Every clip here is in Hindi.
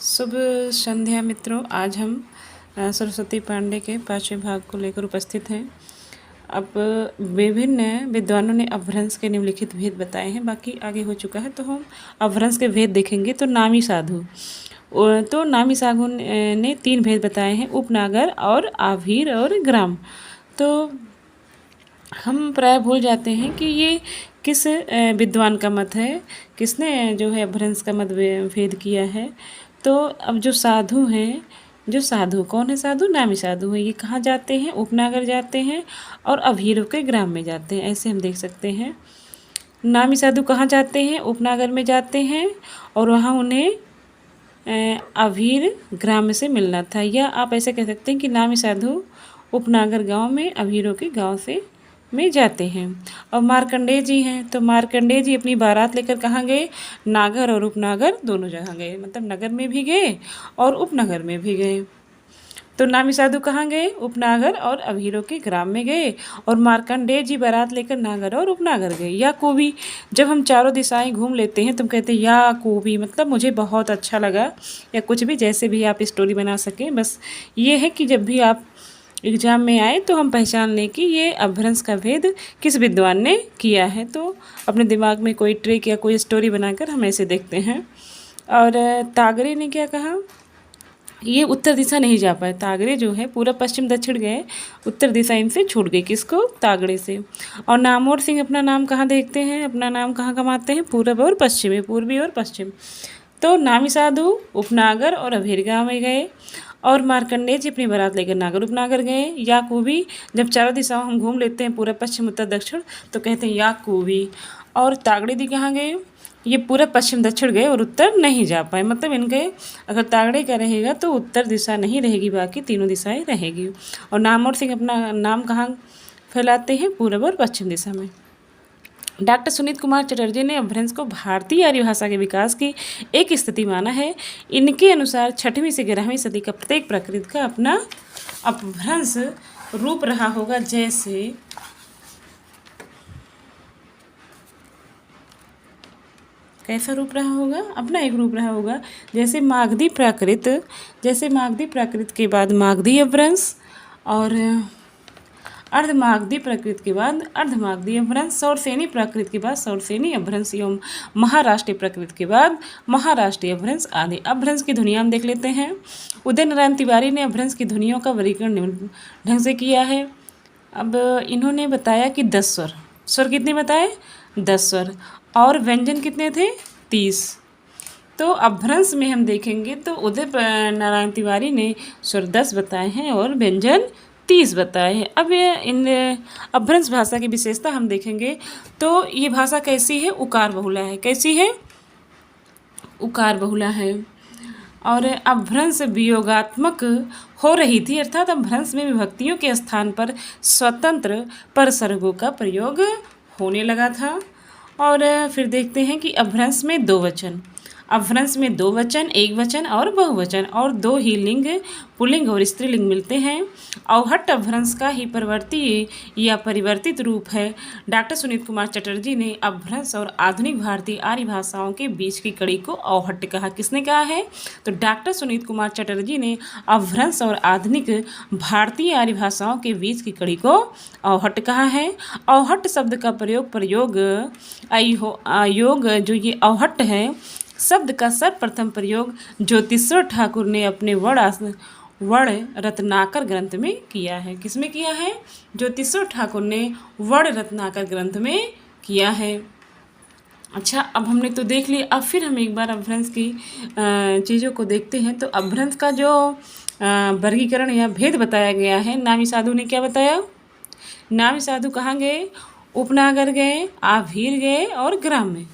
शुभ संध्या मित्रों। आज हम सरस्वती पांडे के 5वें भाग को लेकर उपस्थित हैं। अब विभिन्न विद्वानों ने अपभ्रंश के निम्नलिखित भेद बताए हैं, बाकी आगे हो चुका है, तो हम अपभ्रंश के भेद देखेंगे। तो नामी साधु, तो नामी साधु ने 3 भेद बताए हैं, उपनागर और आभीर और ग्राम। तो हम प्राय भूल जाते हैं कि ये किस विद्वान का मत है, किसने जो है अपभ्रंश का मत भेद किया है। तो अब जो साधु हैं, जो साधु कौन है, साधु नामी साधु हैं, ये कहाँ जाते हैं, उपनागर जाते हैं और अभीरों के ग्राम में जाते हैं। ऐसे हम देख सकते हैं। नामी साधु कहाँ जाते हैं, उपनागर में जाते हैं और वहाँ उन्हें अभीर ग्राम से मिलना था। या आप ऐसे कह सकते हैं कि नामी साधु उपनागर गांव में अभीरों के गांव से में जाते हैं। और मार्कंडेय जी हैं, तो मार्कंडेय जी अपनी बारात लेकर कहाँ गए, नागर और उपनागर दोनों जगह गए, मतलब नगर में भी गए और उपनगर में भी गए। तो नामी साधु कहाँ गए, उपनागर और अभीरों के ग्राम में गए, और मार्कंडेय जी बारात लेकर नागर और उपनागर गए। या कोवी, जब हम चारों दिशाएं घूम लेते हैं, तुम कहते हैं या कोवी, मतलब मुझे बहुत अच्छा लगा, या कुछ भी, जैसे भी आप स्टोरी बना सकें। बस ये है कि जब भी आप एग्ज़ाम में आए तो हम पहचान लें कि ये अपभ्रंश का भेद किस विद्वान ने किया है। तो अपने दिमाग में कोई ट्रिक या कोई स्टोरी बनाकर हम ऐसे देखते हैं। और तागरे ने क्या कहा, ये उत्तर दिशा नहीं जा पाए। तागरे जो है पूरा पश्चिम दक्षिण गए, उत्तर दिशा इनसे छूट गई, किसको, तागड़े से। और नामवर सिंह अपना नाम कहाँ देखते हैं, अपना नाम कहाँ कमाते हैं, पूर्व और पश्चिम में, पूर्वी और पश्चिम। तो नामी साधु उपनागर और अभीर गाँव में गए, और मार्कंडेय जी अपनी बारात लेकर नागर उपनागर गए। याकूबी, जब चारों दिशाओं हम घूम लेते हैं, पूरा पश्चिम उत्तर दक्षिण, तो कहते हैं याकूबी। और तागड़े दी कहाँ गए, ये पूरा पश्चिम दक्षिण गए और उत्तर नहीं जा पाए, मतलब इनके अगर तागड़े का रहेगा तो उत्तर दिशा नहीं रहेगी, बाकी तीनों दिशाएं रहेगी। और नामवर सिंह अपना नाम कहाँ फैलाते हैं, पूर्व और पश्चिम दिशा में। डॉक्टर सुनीत कुमार चटर्जी ने अपभ्रंश को भारतीय आर्य भाषा के विकास की एक स्थिति माना है। इनके अनुसार 6वीं से 11वीं सदी का प्रत्येक प्राकृत का अपना अपभ्रंश रूप रहा होगा। जैसे कैसा रूप रहा होगा, अपना एक रूप रहा होगा। जैसे मागधी प्राकृत के बाद मागधी अपभ्रंश, और अर्धमागधी प्राकृत के बाद अर्धमागधी अपभ्रंश, सौरसेनी प्राकृत के बाद सौरसेनी अपभ्रंश, एवं महाराष्ट्रीय प्राकृत के बाद महाराष्ट्रीय अपभ्रंश आदि। अपभ्रंश की ध्वनियाँ हम देख लेते हैं। उदय नारायण तिवारी ने अपभ्रंश की ध्वनियों का वर्गीकरण निम्न ढंग से किया है। अब इन्होंने बताया कि 10 स्वर कितने बताए, 10 स्वर, और व्यंजन कितने थे, 30। तो अपभ्रंश में हम देखेंगे तो उदय नारायण तिवारी ने स्वर 10 बताए हैं और व्यंजन 30 बताए हैं। अब ये इन अपभ्रंश भाषा की विशेषता हम देखेंगे तो ये भाषा कैसी है, उकार बहुला है। कैसी है, उकार बहुला है। और अपभ्रंश वियोगात्मक हो रही थी, अर्थात अपभ्रंश में विभक्तियों के स्थान पर स्वतंत्र परसर्गों का प्रयोग होने लगा था। और फिर देखते हैं कि अपभ्रंश में 2 वचन, अपभ्रंश में 2 वचन, एक वचन और बहुवचन, और 2 ही लिंग, पुल्लिंग और स्त्रीलिंग मिलते हैं। अवहट्ट अपभ्रंश का ही परवर्ती या परिवर्तित रूप है। डॉक्टर सुनीत कुमार चटर्जी ने अपभ्रंश और आधुनिक भारतीय आर्य भाषाओं के बीच की कड़ी को अवहट्ट कहा। किसने कहा है, तो डॉक्टर सुनीत कुमार चटर्जी ने अपभ्रंश और आधुनिक भारतीय आर्य भाषाओं के बीच की कड़ी को अवहट्ट कहा है। अवहट्ट शब्द का प्रयोग अयोग, जो ये अवहट्ट है शब्द का सर्वप्रथम प्रयोग ज्योतिश्वर ठाकुर ने अपने वर्ण रत्नाकर ग्रंथ में किया है। किसमें किया है, ज्योतिश्वर ठाकुर ने वर्ण रत्नाकर ग्रंथ में किया है। अच्छा, अब हमने तो देख लिया, अब फिर हम एक बार अपभ्रंश की चीज़ों को देखते हैं। तो अपभ्रंश का जो वर्गीकरण या भेद बताया गया है, नामी साधु ने क्या बताया, नामी साधु कहाँ गए, उपनागर गए, आभीर गए और ग्राम में।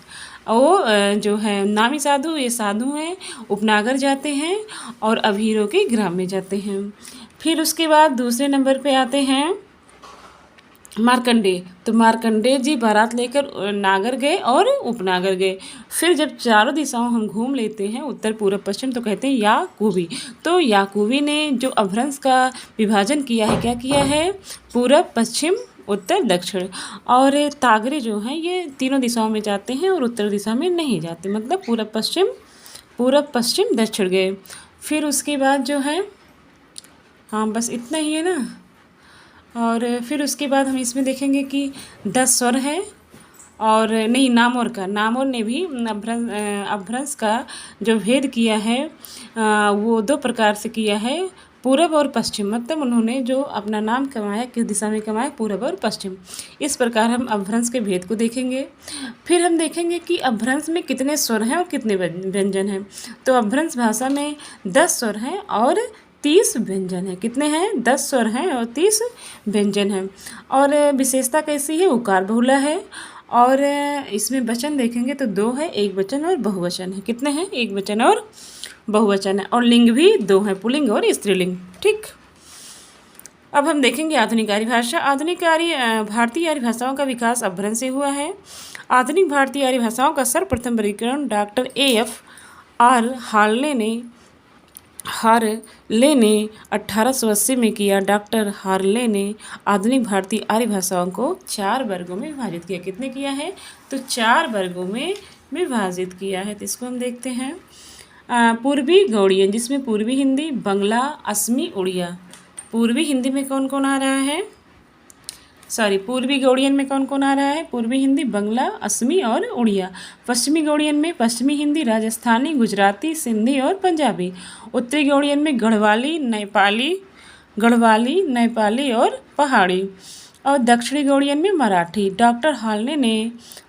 वो जो है नामी साधु, ये साधु हैं, उपनागर जाते हैं और अभीरों के ग्राम में जाते हैं। फिर उसके बाद दूसरे नंबर पे आते हैं मार्कंडेय। तो मार्कंडेय जी बारात लेकर नागर गए और उपनागर गए। फिर जब चारों दिशाओं हम घूम लेते हैं, उत्तर पूर्व पश्चिम, तो कहते हैं याकूबी। तो याकूबी ने जो अपभ्रंश का विभाजन किया है, क्या किया है, पूर्व पश्चिम उत्तर दक्षिण। और तागरे जो हैं ये तीनों दिशाओं में जाते हैं और उत्तर दिशा में नहीं जाते, मतलब पूर्व पश्चिम पूरब पश्चिम दक्षिण गए। फिर उसके बाद जो है, हाँ बस इतना ही है ना। और फिर उसके बाद हम इसमें देखेंगे कि 10 स्वर है, और नहीं, नामोर ने भी अपभ्रंश का जो भेद किया है वो 2 प्रकार से किया है, पूरब और पश्चिम। मतलब उन्होंने जो अपना नाम कमाया, किस दिशा में कमाया, पूरब और पश्चिम। इस प्रकार हम अपभ्रंश के भेद को देखेंगे। फिर हम देखेंगे कि अपभ्रंश में कितने स्वर हैं और कितने व्यंजन हैं। तो अपभ्रंश भाषा में 10 स्वर हैं और 30 व्यंजन हैं। कितने हैं? 10 स्वर हैं और 30 व्यंजन हैं। और विशेषता कैसी है? उकार बहुला है। और इसमें वचन देखेंगे तो 2 है, एक वचन और बहुवचन है। कितने हैं? एक वचन और बहुवचन है। और लिंग भी 2 है, पुल्लिंग और स्त्रीलिंग। ठीक। अब हम देखेंगे आधुनिक आर्य भाषा। आधुनिक भारतीय आर्य भाषाओं का विकास अपभ्रंश से हुआ है। आधुनिक भारतीय आर्य भाषाओं का सर्वप्रथम वर्गीकरण डॉक्टर AFR हार्ले ने 1880 में किया। डॉक्टर हार्ले ने आधुनिक भारतीय आर्य भाषाओं को 4 वर्गों में विभाजित किया। कितने किया है? तो 4 वर्गों में विभाजित किया है। तो इसको हम देखते हैं। पूर्वी गौड़ियन, जिसमें पूर्वी हिंदी, बंगला, असमी, उड़िया। पूर्वी हिंदी में कौन कौन आ रहा है? पूर्वी गौड़ियन में कौन कौन आ रहा है? पूर्वी हिंदी, बंगला, असमी और उड़िया। पश्चिमी गौड़ियन में पश्चिमी हिंदी, राजस्थानी, गुजराती, सिंधी और पंजाबी। उत्तरी गौड़ियन में गढ़वाली, नेपाली और पहाड़ी। और दक्षिणी गौड़ियन में मराठी। डॉक्टर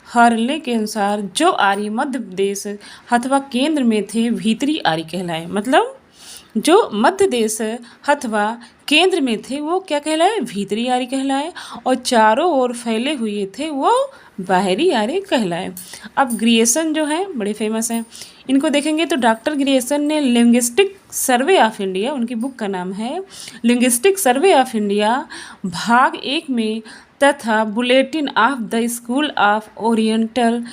हार्ले के अनुसार जो आर्य मध्य देश अथवा केंद्र में थे भीतरी आर्य कहलाए। मतलब जो मध्य देश अथवा केंद्र में थे वो क्या कहलाए? भीतरी आर्य कहलाए। और चारों ओर फैले हुए थे वो बाहरी आर्य कहलाए। अब ग्रियर्सन जो है बड़े फेमस हैं, इनको देखेंगे तो डॉक्टर ग्रियर्सन ने लिंग्विस्टिक सर्वे ऑफ इंडिया, उनकी बुक का नाम है लिंग्विस्टिक सर्वे ऑफ इंडिया, भाग 1 में तथा bulletin of the school of oriental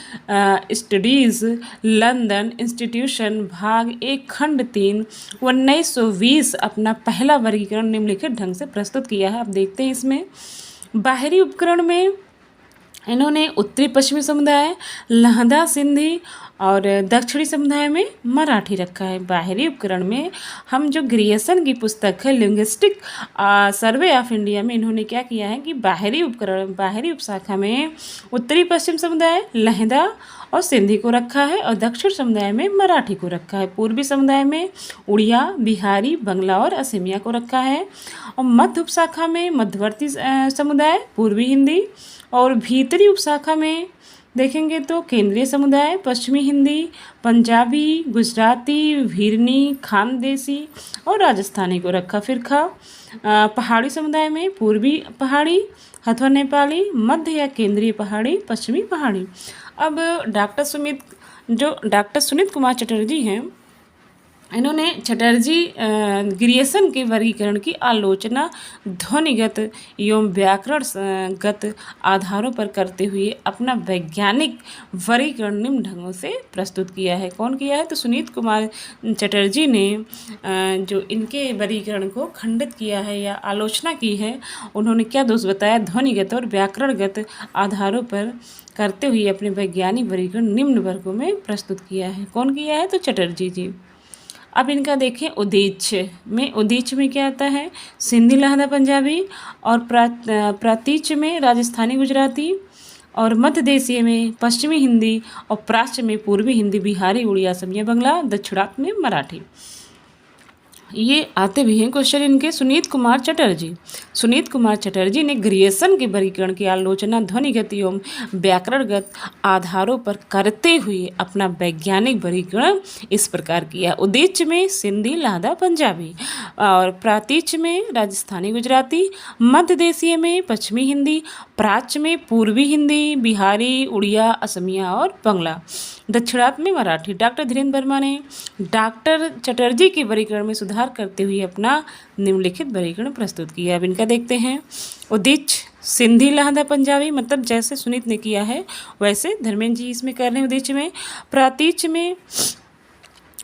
studies London institution भाग 1 खंड 3 1920 अपना पहला वर्गीकरण निम्नलिखित ढंग से प्रस्तुत किया है। अब देखते हैं इसमें। बाहरी उपकरण में इन्होंने उत्तरी पश्चिमी समुदाय, लहदा, सिंधी और दक्षिणी समुदाय में मराठी रखा है। बाहरी उपकरण में हम जो ग्रियर्सन की पुस्तक है लिंग्विस्टिक सर्वे ऑफ इंडिया में इन्होंने क्या किया है कि बाहरी उपशाखा में उत्तरी पश्चिम समुदाय, लहदा और सिंधी को रखा है, और दक्षिण समुदाय में मराठी को रखा है। पूर्वी समुदाय में उड़िया, बिहारी, बंगला और असमिया को रखा है। और मध्य उपशाखा में मध्यवर्ती समुदाय, पूर्वी हिंदी। और भीतरी उपशाखा में देखेंगे तो केंद्रीय समुदाय, पश्चिमी हिंदी, पंजाबी, गुजराती, भीरनी, खानदेशी और राजस्थानी को रखा। फिर पहाड़ी समुदाय में पूर्वी पहाड़ी अथवा नेपाली, मध्य या केंद्रीय पहाड़ी, पश्चिमी पहाड़ी। अब डॉक्टर सुनीत कुमार चटर्जी हैं, इन्होंने चटर्जी ग्रियर्सन के वर्गीकरण की आलोचना ध्वनिगत एवं व्याकरणगत आधारों पर करते हुए अपना वैज्ञानिक वर्गीकरण निम्न ढंगों से प्रस्तुत किया है। कौन किया है? तो सुनीत कुमार चटर्जी ने जो इनके वर्गीकरण को खंडित किया है या आलोचना की है, उन्होंने क्या दोष बताया? ध्वनिगत और व्याकरणगत आधारों पर करते हुए अपने वैज्ञानिक वर्गीकरण निम्न वर्गों में प्रस्तुत किया है। कौन किया है? तो चटर्जी जी। अब इनका देखें उदीच में क्या आता है? सिंधी, लहदा, पंजाबी। और प्रातीच में राजस्थानी, गुजराती। और मध्य देशीय में पश्चिमी हिंदी। और प्राच्य में पूर्वी हिंदी, बिहारी, उड़िया, असमिया, बंगला। दक्षिणात्य में मराठी। ये आते भी हैं क्वेश्चन इनके। सुनीत कुमार चटर्जी ने ग्रियर्सन के वर्गीकरण की आलोचना ध्वनिगत एवं व्याकरणगत आधारों पर करते हुए अपना वैज्ञानिक वर्गीकरण इस प्रकार किया। उदीच में सिंधी, लहदा, पंजाबी। और प्रातीच में राजस्थानी, गुजराती। मध्य देशीय में पश्चिमी हिंदी। प्राच्य में पूर्वी हिंदी, बिहारी, उड़िया, असमिया और बंगला। दक्षिणात्य में मराठी। डॉक्टर धीरेन्द्र वर्मा ने डॉक्टर चटर्जी के वर्गीकरण में सुधार करते हुए अपना निम्नलिखित वर्गीकरण प्रस्तुत किया। अब इनका देखते हैं। उदीच, सिंधी, लहदा, पंजाबी, मतलब जैसे सुनीत ने किया है वैसे धर्मेंद्र जी इसमें कर रहे हैं। उदीच में। प्रातीच में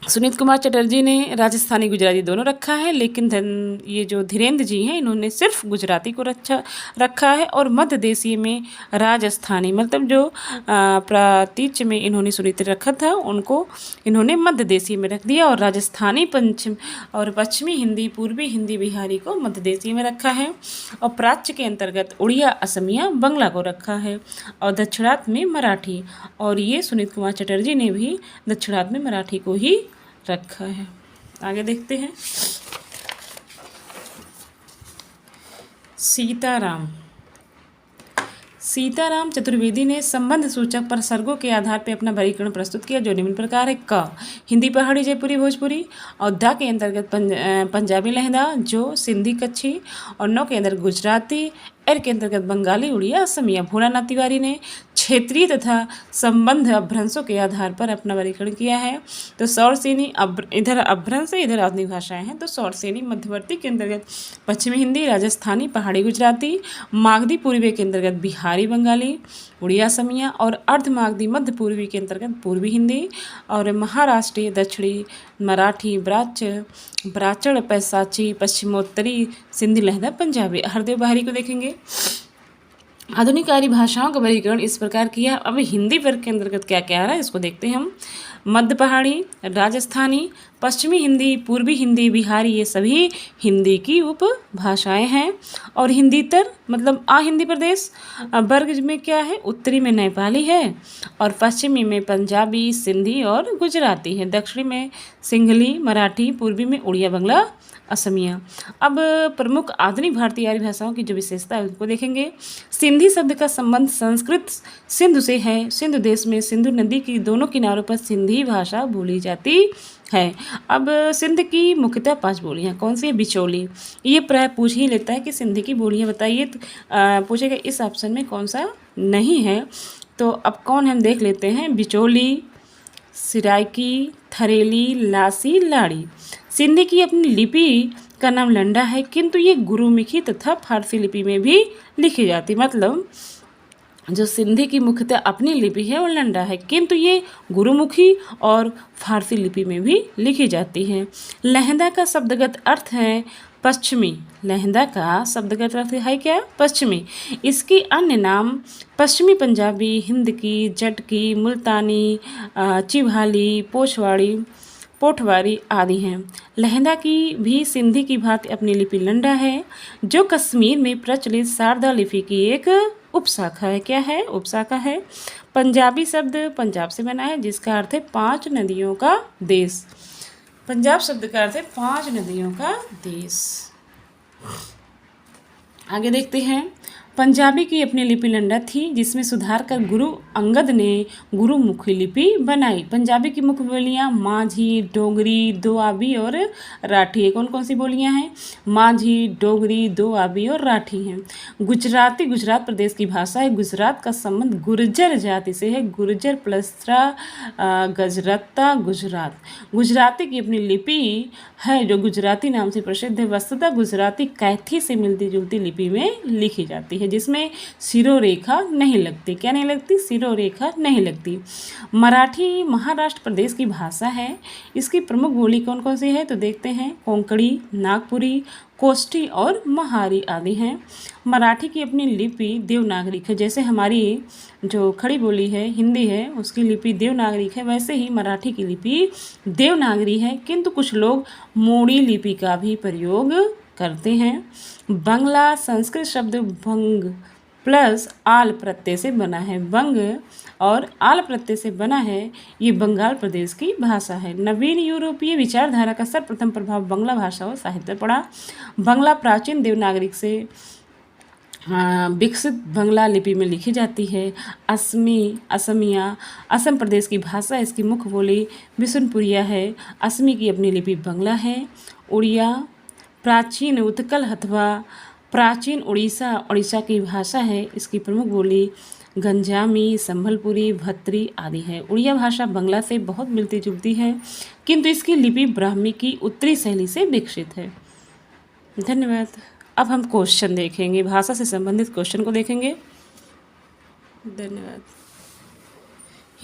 सुनीत कुमार चटर्जी ने राजस्थानी गुजराती दोनों रखा है, लेकिन ये जो धीरेन्द्र जी हैं इन्होंने सिर्फ गुजराती को रखा है और मध्य देशीय में राजस्थानी, मतलब जो प्रातीच में इन्होंने सुनीत रखा था उनको इन्होंने मध्य देशीय में रख दिया, और राजस्थानी पश्चिमी हिंदी, पूर्वी हिंदी, बिहारी को मध्य देशीय में रखा है, और प्राच्य के अंतर्गत उड़िया, असमिया, बंगला को रखा है, और दक्षिणार्थ में मराठी, और ये सुनीत कुमार चटर्जी ने भी दक्षिणार्थ में मराठी को ही रखा है। आगे देखते हैं। सीताराम चतुर्वेदी ने संबंध सूचक प्रसर्गों के आधार पर अपना वर्गीकरण प्रस्तुत किया, जो निम्न प्रकार है। क, हिंदी, पहाड़ी, जयपुरी, भोजपुरी, और द के अंतर्गत पंजाबी लहंदा, जो सिंधी, कच्छी, और नौ के अंतर्गत गुजराती, एर के अंतर्गत बंगाली, उड़िया, असमिया। भोलानाथ तिवारी ने क्षेत्रीय तथा संबंध अभ्रंशों के आधार पर अपना वर्गीकरण किया है। तो सौर श्रेणी इधर अभ्रंश है, इधर आधुनिक भाषाएं हैं। तो सौर श्रेणी मध्यवर्ती के अंतर्गत पश्चिमी हिंदी, राजस्थानी, पहाड़ी, गुजराती, मागधी पूर्वी के अंतर्गत बिहारी, बंगाली, उड़िया, असमिया, और अर्धमागधी मध्य पूर्वी के अंतर्गत पूर्वी हिंदी, और महाराष्ट्रीय, दक्षिणी, मराठी, ब्राचड़, पैसाची, पश्चिमोत्तरी, सिंधी लहदा, पंजाबी। हरदेव बहारी को देखेंगे। आधुनिक आर्य भाषाओं का वर्गीकरण इस प्रकार किया। अब हिंदी वर्ग के अंतर्गत क्या क्या आ रहा है इसको देखते हैं हम। मध्य पहाड़ी, राजस्थानी, पश्चिमी हिंदी, पूर्वी हिंदी, बिहारी, ये सभी हिंदी की उपभाषाएं हैं। और हिंदीतर मतलब हिंदी प्रदेश वर्ग में क्या है, उत्तरी में नेपाली है, और पश्चिमी में पंजाबी, सिंधी और गुजराती है। दक्षिणी में सिंघली, मराठी, पूर्वी में उड़िया, बंगला, असमिया। अब प्रमुख आधुनिक भारतीय आर्य भाषाओं की जो विशेषता है उनको देखेंगे। सिंधी शब्द का संबंध संस्कृत सिंधु से है। सिंधु देश में सिंधु नदी की दोनों किनारों पर सिंधी भाषा बोली जाती है। अब सिंध की मुख्यतः 5 बोलियाँ कौन सी है? बिचौली। ये प्राय पूछ ही लेता है कि सिंधी की बोलियाँ बताइए, तो पूछेगा इस ऑप्शन में कौन सा नहीं है। तो अब कौन हम देख लेते हैं। बिचौली, सिराइकी, थरेली, लासी, लाड़ी। सिंधी की अपनी लिपि का नाम लंडा है, किंतु ये गुरुमुखी तथा फारसी लिपि में भी लिखी जाती। मतलब जो सिंधी की मुख्यतः अपनी लिपि है वो लंडा है, किंतु ये गुरुमुखी और फारसी लिपि में भी लिखी जाती है। लहंदा का शब्दगत अर्थ है पश्चिमी। लहंदा का शब्दगत अर्थ है क्या? पश्चिमी। इसकी अन्य नाम पश्चिमी पंजाबी, हिंदकी, जटकी, मुल्तानी, चिभाली, पोठवारी आदि हैं। लहंदा की भी सिंधी की भांति अपनी लिपि लंडा है, जो कश्मीर में प्रचलित शारदा लिपि की एक उपशाखा है। क्या है? उपशाखा है। पंजाबी शब्द पंजाब से बना है, जिसका अर्थ है 5 नदियों का देश। पंजाब शब्द का अर्थ है 5 नदियों का देश। आगे देखते हैं। पंजाबी की अपनी लिपि लंडा थी, जिसमें सुधार कर गुरु अंगद ने गुरुमुखी लिपि बनाई। पंजाबी की मुख्य बोलियाँ माझी, डोगरी, दोआबी और राठी। कौन कौन सी बोलियाँ हैं? माझी, डोगरी, दोआबी और राठी हैं। गुजराती गुजरात प्रदेश की भाषा है। गुजरात का संबंध गुर्जर जाति से है। गुर्जर प्लस्त्रा गजरत्ता गुजरात। गुजराती की अपनी लिपि है, जो गुजराती नाम से प्रसिद्ध है। वस्तुतः गुजराती कैथी से मिलती जुलती लिपि में लिखी जाती है, जिसमें सिरोरेखा नहीं लगती। क्या नहीं लगती? सिरोरेखा नहीं लगती। मराठी महाराष्ट्र प्रदेश की भाषा है। इसकी प्रमुख बोली कौन कौन सी है? तो देखते हैं। कोंकणी, नागपुरी, कोष्ठी और महारी आदि हैं। मराठी की अपनी लिपि देवनागरिक है। जैसे हमारी जो खड़ी बोली है हिंदी है, उसकी लिपि देवनागरिक है, वैसे ही मराठी की लिपि देवनागरी है, किंतु कुछ लोग मोड़ी लिपि का भी प्रयोग करते हैं। बंगला संस्कृत शब्द बंग प्लस आल प्रत्यय से बना है। बंग और आल प्रत्यय से बना है। ये बंगाल प्रदेश की भाषा है। नवीन यूरोपीय विचारधारा का सर्वप्रथम प्रभाव बंगला भाषा और साहित्य पर पड़ा। बंगला प्राचीन देवनागरिक से विकसित बंगला लिपि में लिखी जाती है। असमिया असम प्रदेश की भाषा। इसकी मुख्य बोली बिशुनपुरिया है। असमी की अपनी लिपि बंगला है। उड़िया प्राचीन उत्कल अथवा प्राचीन उड़ीसा की भाषा है। इसकी प्रमुख बोली गंजामी, संभलपुरी, भत्री आदि है। उड़िया भाषा बंगला से बहुत मिलती जुलती है, किंतु इसकी लिपि ब्राह्मी की उत्तरी शैली से विकसित है। धन्यवाद। अब हम क्वेश्चन देखेंगे, भाषा से संबंधित क्वेश्चन को देखेंगे। धन्यवाद।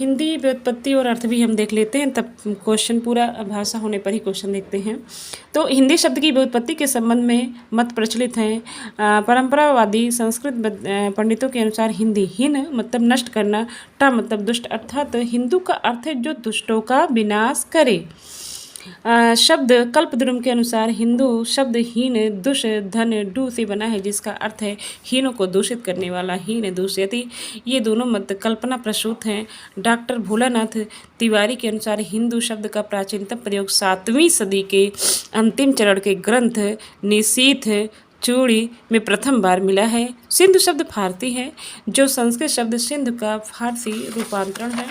हिंदी व्युत्पत्ति और अर्थ भी हम देख लेते हैं, तब क्वेश्चन पूरा भाषा होने पर ही क्वेश्चन देखते हैं। तो हिंदी शब्द की व्युत्पत्ति के संबंध में मत प्रचलित हैं। परंपरावादी संस्कृत पंडितों के अनुसार हिंदी हिन मतलब नष्ट करना, टा मतलब दुष्ट, अर्थात हिंदू का अर्थ है जो दुष्टों का विनाश करे। शब्द कल्पद्रुम के अनुसार हिंदू शब्द हीन दुष धन डू से बना है, जिसका अर्थ है हीनों को दूषित करने वाला, हीन दूषयति। ये दोनों मत कल्पना प्रसूत हैं। डॉक्टर भोलानाथ तिवारी के अनुसार हिंदू शब्द का प्राचीनतम प्रयोग 7वीं सदी के अंतिम चरण के ग्रंथ निशीथ चूड़ी में प्रथम बार मिला है। सिंधु शब्द फारसी है, जो संस्कृत शब्द सिंधु का फारसी रूपांतरण है।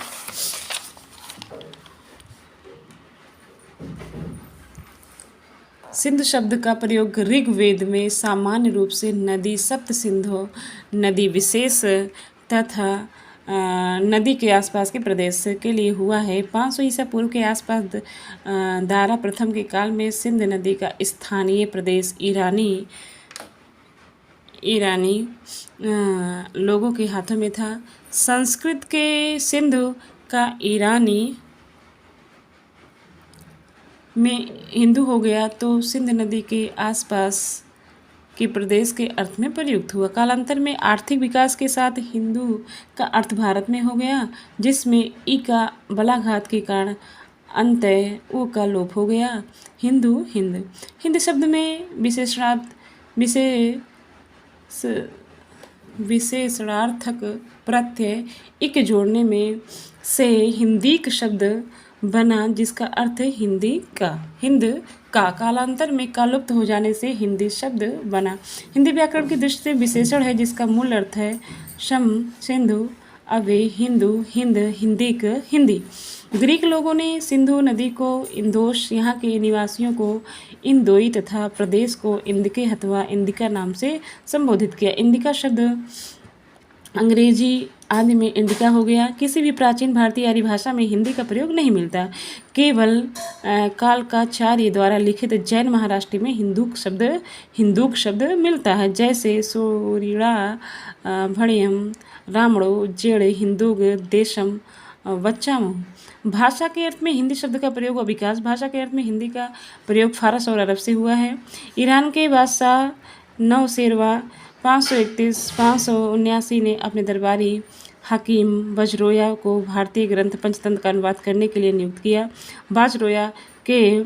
सिंधु शब्द का प्रयोग ऋग्वेद में सामान्य रूप से नदी सप्त सिंधु, नदी विशेष तथा नदी के आसपास के प्रदेश के लिए हुआ है। 500 ईसा पूर्व के आसपास दारा प्रथम के काल में सिंध नदी का स्थानीय प्रदेश ईरानी लोगों के हाथों में था। संस्कृत के सिंधु का ईरानी में हिंदू हो गया तो सिंध नदी के आसपास के प्रदेश के अर्थ में प्रयुक्त हुआ। कालांतर में आर्थिक विकास के साथ हिंदू का अर्थ भारत में हो गया, जिसमें ई का बलाघात के कारण अंतः ऊ का लोप हो गया। हिंदू हिंद हिंद शब्द में विशेषणार्थक प्रत्यय इक जोड़ने में से हिंदीक शब्द बना, जिसका अर्थ है हिंदी का। हिंद का कालांतर में का लुप्त हो जाने से हिंदी शब्द बना। हिंदी व्याकरण की दृष्टि से विशेषण है, जिसका मूल अर्थ है शम सिंधु, अवे हिंदू, हिंद, हिंदीक, हिंदी। ग्रीक लोगों ने सिंधु नदी को इंदोश, यहाँ के निवासियों को इंदोई तथा प्रदेश को इंदिके अथवा इंदिका नाम से संबोधित किया। इंदिका शब्द अंग्रेजी आदि में इंडिका हो गया। किसी भी प्राचीन भारतीय आर्य भाषा में हिंदी का प्रयोग नहीं मिलता। केवल कालकाचार्य द्वारा लिखित जैन महाराष्ट्र में हिंदूक शब्द मिलता है, जैसे सोरिड़ा, भणियम, रामड़ो, जेड़, हिंदूग, देशम, वच्चाम। भाषा के अर्थ में हिंदी शब्द का प्रयोग विकास भाषा के अर्थ में हिंदी का प्रयोग फारस और अरब से हुआ है। ईरान के बादशाह नौशेरवा 579 ने अपने दरबारी हकीम बजरोया को भारतीय ग्रंथ पंचतंत्र का अनुवाद करने के लिए नियुक्त किया। बाजरोया के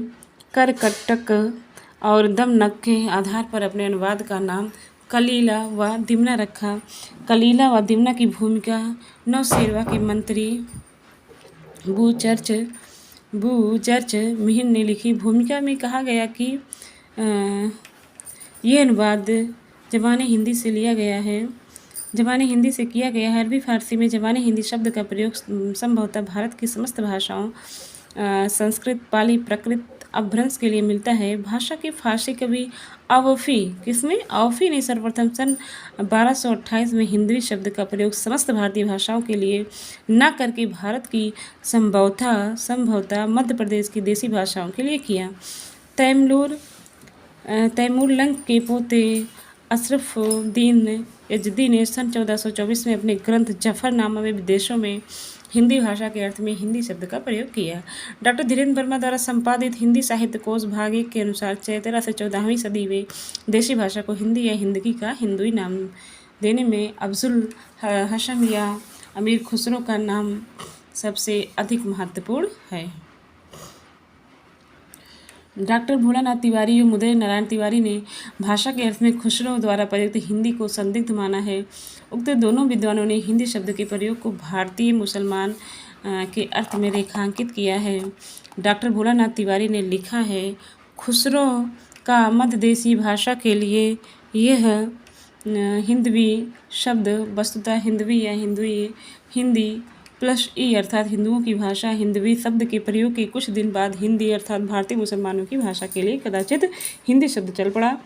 करकटक और दमनक के आधार पर अपने अनुवाद का नाम कलीला व दिमना रखा। कलीला व दिमना की भूमिका नौशेरवा के मंत्री बूचर्च मिहिर ने लिखी। भूमिका में कहा गया कि यह अनुवाद ज़बानी हिंदी से लिया गया है, ज़बानी हिंदी से किया गया है। अरबी फारसी में ज़बानी हिंदी शब्द का प्रयोग संभवतः भारत की समस्त भाषाओं संस्कृत, पाली, प्राकृत अपभ्रंश के लिए मिलता है। भाषा के फारसी कवि औफी ने सर्वप्रथम सन 1228 में हिंदवी शब्द का प्रयोग समस्त भारतीय भाषाओं के लिए न करके भारत की संभवतः मध्य प्रदेश की देसी भाषाओं के लिए किया। तैमूर लंग के पोते अशरफुद्दीन यजदी ने सन 1424 में अपने ग्रंथ जफरनामा में विदेशों में हिंदी भाषा के अर्थ में हिंदी शब्द का प्रयोग किया। डॉक्टर धीरेन्द्र वर्मा द्वारा संपादित हिंदी साहित्य कोश भाग 1 के अनुसार 13 से 14वीं सदी में देशी भाषा को हिंदी या हिंदकी का हिंदुई नाम देने में अफजुल हशम या अमीर खुसरो का नाम सबसे अधिक महत्वपूर्ण है। डॉक्टर भोलानाथ तिवारी और उदय नारायण तिवारी ने भाषा के अर्थ में खुसरो द्वारा प्रयुक्त हिंदी को संदिग्ध माना है। उक्त दोनों विद्वानों ने हिंदी शब्द के प्रयोग को भारतीय मुसलमान के अर्थ में रेखांकित किया है। डॉक्टर भोलानाथ तिवारी ने लिखा है, खुसरो का मध्य देशी भाषा के लिए यह हिंदवी शब्द वस्तुतः हिंदवी या हिंदी प्लस ई अर्थात हिंदुओं की भाषा हिंदवी शब्द के प्रयोग के कुछ दिन बाद हिंदी अर्थात भारतीय मुसलमानों की भाषा के लिए कदाचित हिंदी शब्द चल पड़ा।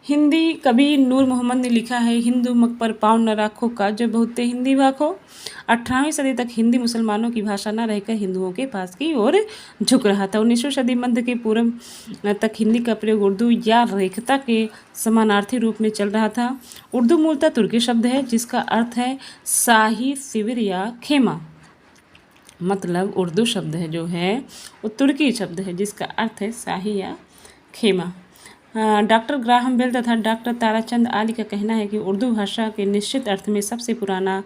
हिंदी कवि नूर मोहम्मद ने लिखा है, हिंदू मक पर पाँव न राखो का जो बहुते हिंदी वाखो। 18वीं सदी तक हिंदी मुसलमानों की भाषा न रहकर हिंदुओं के पास की ओर झुक रहा था। 19वीं सदी मध्य के पूर्व तक हिंदी का प्रयोग उर्दू या रेखता के समानार्थी रूप में चल रहा था। उर्दू मूलतः तुर्की शब्द है जिसका अर्थ है शाही शिविर या खेमा। मतलब उर्दू शब्द है जो है वो तुर्की शब्द है जिसका अर्थ है शाही या खेमा। डॉक्टर ग्राहम बेल तथा डॉक्टर ताराचंद आदि का कहना है कि उर्दू भाषा के निश्चित अर्थ में सबसे पुराना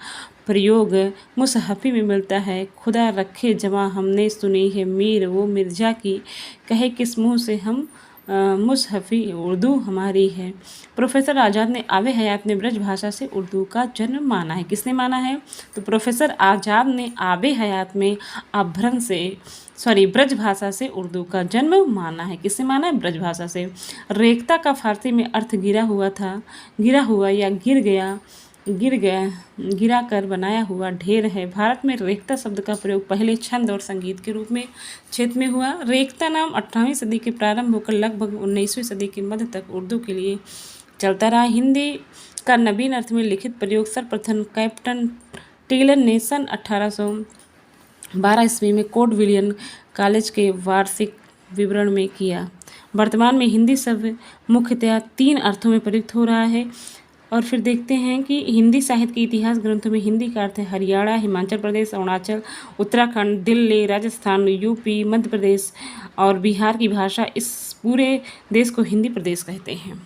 प्रयोग मुसहफ़ी में मिलता है। खुदा रखे जवां हमने सुनी है मीर वो मिर्ज़ा की, कहे किस मुँह से हम मुसहफ़ी उर्दू हमारी है। प्रोफेसर आज़ाद ने आबे हयात में ब्रज भाषा से उर्दू का जन्म माना है। किसने माना है? तो प्रोफेसर आज़ाद ने आबे हयात में ब्रज भाषा से उर्दू का जन्म माना है। किससे माना है? ब्रज भाषा से। रेखता का फारसी में अर्थ गिरा हुआ या गिरा कर बनाया हुआ ढेर है। भारत में रेखता शब्द का प्रयोग पहले छंद और संगीत के रूप में क्षेत्र में हुआ। रेखता नाम 18वीं सदी के प्रारंभ होकर लगभग 19वीं सदी के मध्य तक उर्दू के लिए चलता रहा। हिंदी का नवीन अर्थ में लिखित प्रयोग सर्वप्रथम कैप्टन टेलर ने सन 1812 ईस्वी में कोर्ट विलियम कॉलेज के वार्षिक विवरण में किया। वर्तमान में हिंदी शब्द मुख्यतः 3 अर्थों में प्रयुक्त हो रहा है। और फिर देखते हैं कि हिंदी साहित्य के इतिहास ग्रंथों में हिंदी का अर्थ है हरियाणा, हिमाचल प्रदेश, अरुणाचल, उत्तराखंड, दिल्ली, राजस्थान, यूपी, मध्य प्रदेश और बिहार की भाषा। इस पूरे देश को हिंदी प्रदेश कहते हैं।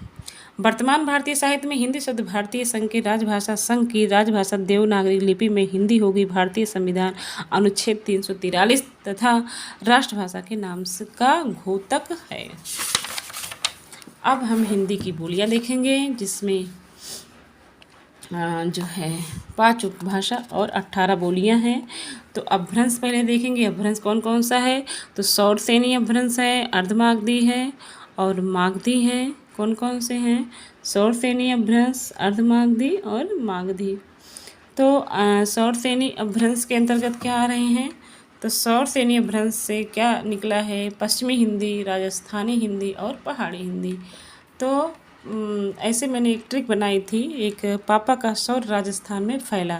वर्तमान भारतीय साहित्य में हिंदी शब्द भारतीय संघ के राजभाषा संघ की राजभाषा देवनागरी लिपि में हिंदी होगी। भारतीय संविधान अनुच्छेद 343 तथा राष्ट्रभाषा के नाम का घोतक है। अब हम हिंदी की बोलियां देखेंगे जिसमें जो है 5 उपभाषा और 18 बोलियां हैं। तो अपभ्रंश पहले देखेंगे। अपभ्रंश कौन कौन सा है? तो सौरसेनी अपभ्रंश है, अर्धमागधी है और मागधी है। कौन कौन से हैं? सौरसेनी अपभ्रंश, अर्धमागधी और मागधी। तो सौरसेनी अपभ्रंश के अंतर्गत क्या आ रहे हैं? तो सौरसेनी अपभ्रंश से क्या निकला है? पश्चिमी हिंदी, राजस्थानी हिंदी और पहाड़ी हिंदी। तो ऐसे मैंने एक ट्रिक बनाई थी, एक पापा का सौर राजस्थान में फैला।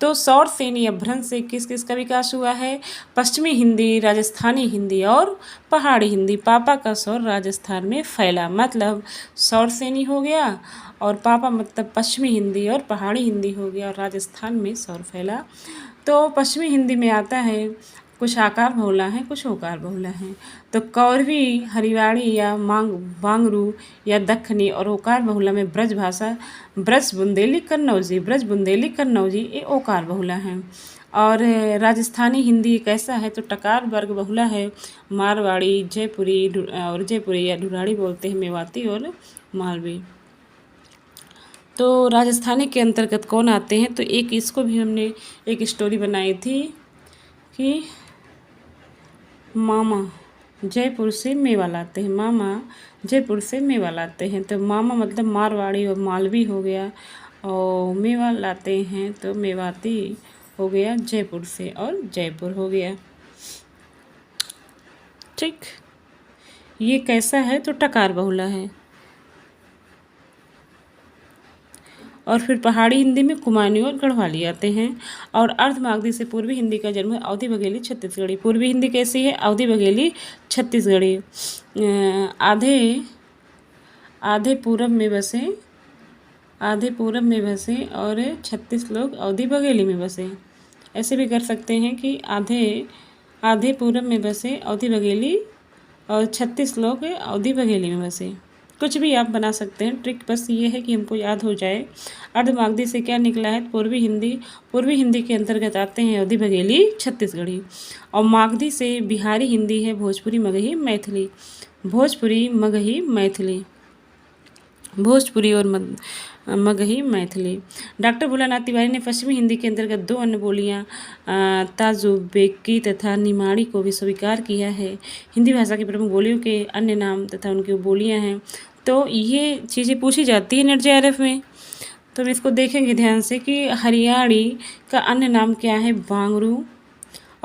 तो सौरसेनी अपभ्रंश से किस किस का विकास हुआ है? पश्चिमी हिंदी, राजस्थानी हिंदी और पहाड़ी हिंदी। पापा का सौर राजस्थान में फैला मतलब सौरसेनी हो गया और पापा मतलब पश्चिमी हिंदी और पहाड़ी हिंदी हो गया और राजस्थान में सौर फैला। तो पश्चिमी हिंदी में आता है कुछ आकार बहुला हैं, कुछ ओकार बहुला हैं। तो कौरवी, हरिवाड़ी या बांगरू या दक्खनी और ओकार बहुला में ब्रज भाषा, ब्रज बुंदेली कन्नौजी ये ओकार बहुला हैं। और राजस्थानी हिंदी कैसा है? तो टकार वर्ग बहुला है। मारवाड़ी, जयपुरी या ढुराड़ी बोलते हैं, मेवाती और मालवी। तो राजस्थानी के अंतर्गत कौन आते हैं? तो एक इसको भी हमने एक स्टोरी बनाई थी कि मामा जयपुर से मेवा लाते हैं। मामा जयपुर से मेवा लाते हैं। तो मामा मतलब मारवाड़ी और मालवी हो गया और मेवा लाते हैं तो मेवाती हो गया जयपुर से और जयपुर हो गया। ठीक, ये कैसा है? तो टकार बहुला है। और फिर पहाड़ी हिंदी में कुमाऊनी और गढ़वाली आते हैं। और अर्धमागधी से पूर्वी हिंदी का जन्म है अवधी बघेली छत्तीसगढ़ी। पूर्वी हिंदी कैसी है? अवधी बघेली छत्तीसगढ़ी। आधे पूरब में बसे और 36 लोग अवधी बघेली में बसे। ऐसे भी कर सकते हैं कि आधे पूरब में बसे अवधी बघेली और 36 लोग अवधी बघेली में बसे। कुछ भी आप बना सकते हैं, ट्रिक बस ये है कि हमको याद हो जाए। अर्धमागधी से क्या निकला है? पूर्वी हिंदी के अंतर्गत आते हैं अवधी बघेली छत्तीसगढ़ी। और मागधी से बिहारी हिंदी है भोजपुरी मगही मैथिली। डॉक्टर भोलानाथ तिवारी ने पश्चिमी हिंदी के अंतर्गत 2 अन्य बोलियां ताजुबेकी तथा निमाड़ी को भी स्वीकार किया है। हिंदी भाषा की प्रमुख बोलियों के अन्य नाम तथा उनकी बोलियां हैं। तो ये चीज़ें पूछी जाती है नेट JRF में, तो हम इसको देखेंगे ध्यान से कि हरियाणी का अन्य नाम क्या है? बांगरू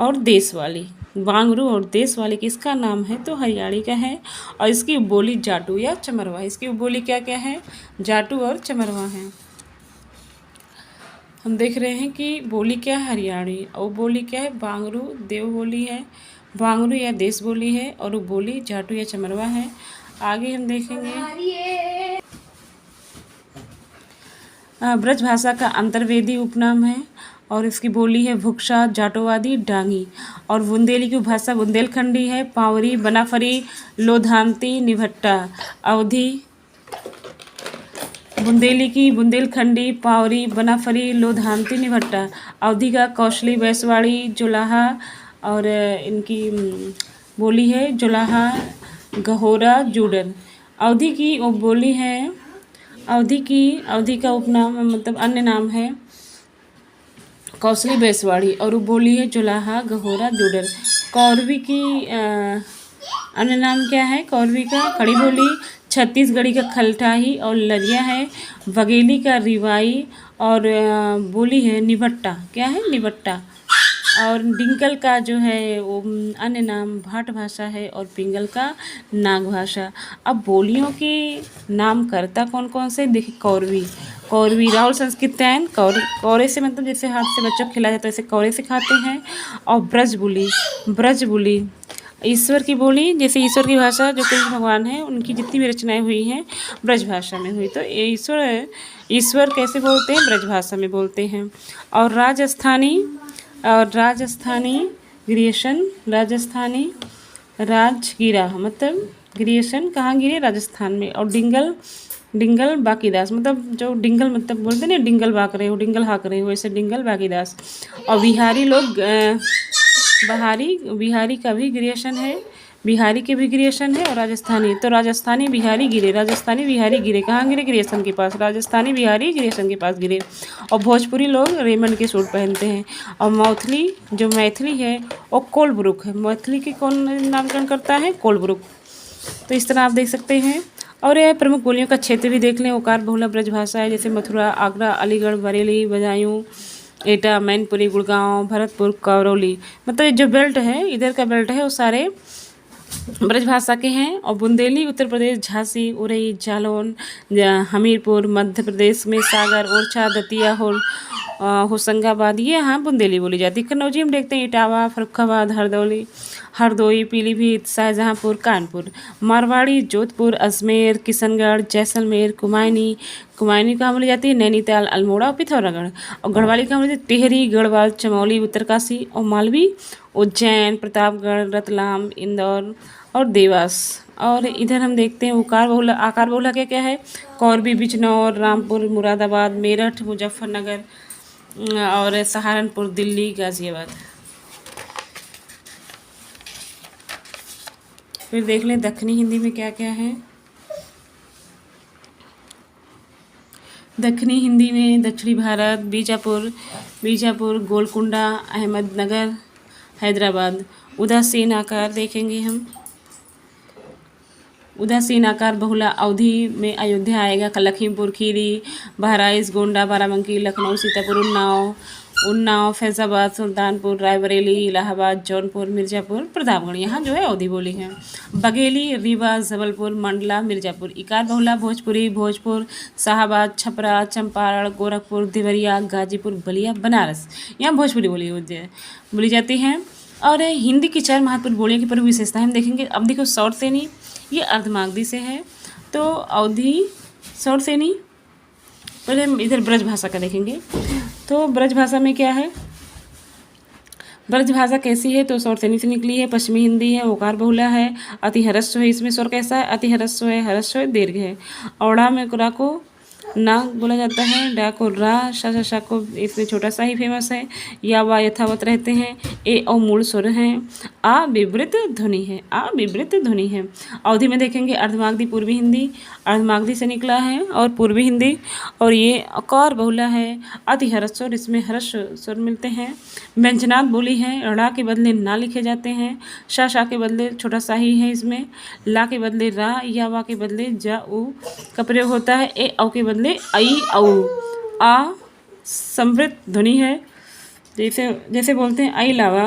और देशवाली। बांगरू और देशवाली किसका नाम है? तो हरियाणी का है। और इसकी बोली जाटू या चमरवा। इसकी बोली क्या क्या है? जाटू और चमरवा है। हम देख रहे हैं कि बोली क्या है? हरियाणी। और बोली क्या है? बांगरू देव बोली है, बांगरू या देश बोली है और वो बोली जाटू या चमरवा है। आगे हम देखेंगे ब्रज भाषा का अंतर्वेदी उपनाम है और इसकी बोली है भुक्शा, जाटोवादी, डांगी। और बुंदेली की भाषा बुंदेलखंडी है। पावरी, बनाफरी, लोधांती, निभट्टा। अवधी बुंदेली की बुंदेलखंडी, पावरी, बनाफरी, लोधांती, निभट्टा। अवधी का कौशली, बैसवाड़ी, जुलाहा। और इनकी बोली है जुलाहा, गहोरा, जूडर। अवधी की बोली है, अवधी का उपनाम मतलब अन्य नाम है कौशली, बैसवाड़ी। और वो बोली है जुलाहा, गहोरा, जूडर। कौरवी की अन्य नाम क्या है? कौरवी का खड़ी बोली छत्तीसगढ़ी का खलटाही और लरिया है। बघेली का रिवाई। और बोली है निभट्टा। क्या है? निभट्टा। और डिंगल का जो है वो अन्य नाम भाट भाषा है। और पिंगल का नाग भाषा। अब बोलियों के नाम करता कौन कौन से देखिए। कौरवी राहुल संस्कृतायन, कौरे से मतलब जैसे हाथ से बच्चों को खिलाया जाता है वैसे कौरे से खाते हैं। और ब्रज बोली ईश्वर की बोली, जैसे ईश्वर की भाषा जो कृष्ण भगवान है उनकी जितनी भी रचनाएं हुई हैं ब्रज भाषा में हुई। तो ईश्वर कैसे बोलते हैं? ब्रज भाषा में बोलते हैं। और राजस्थानी राजस्थानी राजगिरा मतलब गिरिएशन कहाँ गिरे? राजस्थान में। और डिंगल बाकीदास मतलब जो डिंगल मतलब बोलते हैं ना, डिंगल बाक रहे हो, डिंगल हाक रहे हो, वैसे डिंगल बाकीदास। और बिहारी का भी ग्रिएशन है, बिहारी के भी ग्रिएशन है। और राजस्थानी, तो राजस्थानी बिहारी गिरे कहाँ गिरे? ग्रिएशन के पास। राजस्थानी बिहारी ग्रिएशन के पास गिरे। और भोजपुरी लोग रेमंड के सूट पहनते हैं। और मैथिली है वो कोलब्रुक है। मैथिली के कौन नामकरण करता है? कोलब्रुक। तो इस तरह आप देख सकते हैं। और यह प्रमुख बोलियों का क्षेत्र भी देख लें। ओकार बहुला ब्रज भाषा है, जैसे मथुरा, आगरा, अलीगढ़, बरेली, बदायूं, एटा, मैनपुरी, गुड़गांव, भरतपुर, करौली। मतलब जो बेल्ट है, इधर का बेल्ट है वो सारे ब्रज भाषा के हैं। और बुंदेली उत्तर प्रदेश, झांसी, उरई, जालौन, हमीरपुर मध्य प्रदेश में, सागर, ओरछा, दतिया, होशंगाबाद, ये यहाँ बुंदेली बोली जाती है। कन्नौजी हम देखते हैं इटावा, फर्रुखाबाद, हरदोई, पीलीभीत, शाहजहाँपुर, कानपुर। मारवाड़ी, जोधपुर, अजमेर, किशनगढ़, जैसलमेर, कुमायूनी कहाँ बोली जाती है? नैनीताल, अल्मोड़ा और पिथौरागढ़। और गढ़वाली कहाँ बोली जाती है? टिहरी, गढ़वाल, चमौली, उत्तरकाशी। और मालवी, उज्जैन, प्रतापगढ़, रतलाम, इंदौर और देवास। और इधर हम देखते हैं आकार बहुला क्या है? कौरवी, बिजनौर, रामपुर, मुरादाबाद, मेरठ, मुजफ्फरनगर और सहारनपुर, दिल्ली, गाजियाबाद। फिर देख लें दक्षिणी हिंदी में क्या क्या है। दक्षिणी हिंदी में दक्षिणी भारत, बीजापुर, गोलकुंडा, अहमदनगर, हैदराबाद। उदासीन आकार देखेंगे हम। उदासीन आकार बहुला अवधि में अयोध्या आएगा, लखीमपुर खीरी, बहराइच, गोंडा, बाराबंकी, लखनऊ, सीतापुर, उन्नाव, फैजाबाद, सुल्तानपुर, रायबरेली, इलाहाबाद, जौनपुर, मिर्ज़ापुर, प्रतापगढ़। यहाँ जो है अवधि बोली है। बघेली, रीवा, जबलपुर, मंडला, मिर्ज़ापुर। इकार बहुला भोजपुरी, भोजपुर, शाहाबाद, छपरा, चंपारण, गोरखपुर, देवरिया, गाजीपुर, बलिया, बनारस। यहाँ भोजपुरी बोली जाती है। और हिंदी की 4 महत्वपूर्ण बोलियों की प्रमुख विशेषताएं हम देखेंगे। अब देखो शॉर्ट सेनी, ये अर्धमागधी से है। तो अवधि शॉर्ट सेनी। पहले हम इधर ब्रज भाषा का देखेंगे। तो ब्रज भाषा में क्या है? ब्रज भाषा कैसी है? तो शॉर्ट सेनी से निकली है। पश्चिमी हिंदी है, ओकार बहुला है, अति ह्रस्व है। इसमें स्वर कैसा है? अति ह्रस्व है, दीर्घ है। औड़ा में कुरा को ना बोला जाता है, डा को रा, शा को इसमें छोटा सा ही फेमस है। या वा यथावत रहते हैं। ए और मूल स्वर हैं। आ विवृत ध्वनि है। अवधि में देखेंगे अर्धमागधी, पूर्वी हिंदी, अर्धमागधी से निकला है और पूर्वी हिंदी। और ये अकार बहुला है, अति ह्रस्व स्वर, इसमें ह्रस्व स्वर मिलते हैं। व्यंजनात् बोली है, ड़ा के बदले ना लिखे जाते हैं, शा के बदले छोटा सा ही है इसमें, ला के बदले रा, या वा के बदले जा उ का प्रयोग होता है। ए औ के बदले आई औ। आ समृद्ध ध्वनि है, जैसे बोलते हैं आई लावा,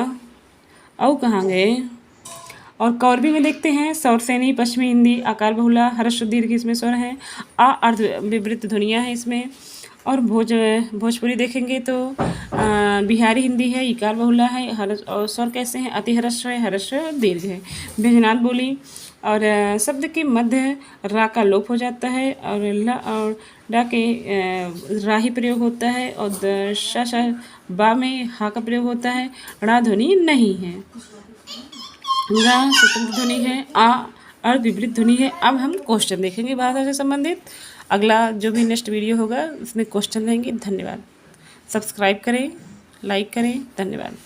औ कहाँ गए। और कौरवी में देखते हैं शॉर्ट सेनी, पश्चिमी हिंदी, आकार बहुला, ह्रस्व दीर्घ इसमें स्वर है। आ अर्ध विवृत ध्वनियाँ हैं इसमें। और भोजपुरी देखेंगे तो बिहारी हिंदी है, इकार बहुला है, हर्ष और स्वर कैसे हैं, अति हर्ष है, हर्ष है और दीर्घ है। व्यंजनात् बोली और शब्द के मध्य रा का लोप हो जाता है और ल और डा के राही प्रयोग होता है और श बा में हा का प्रयोग होता है। ड़ा ध्वनि नहीं है। गा स्वतंत्र ध्वनि है। आ और विपरीत ध्वनि है। अब हम क्वेश्चन देखेंगे भाषा से संबंधित। अगला जो भी नेक्स्ट वीडियो होगा उसमें क्वेश्चन रहेंगे। धन्यवाद। सब्सक्राइब करें, लाइक करें। धन्यवाद।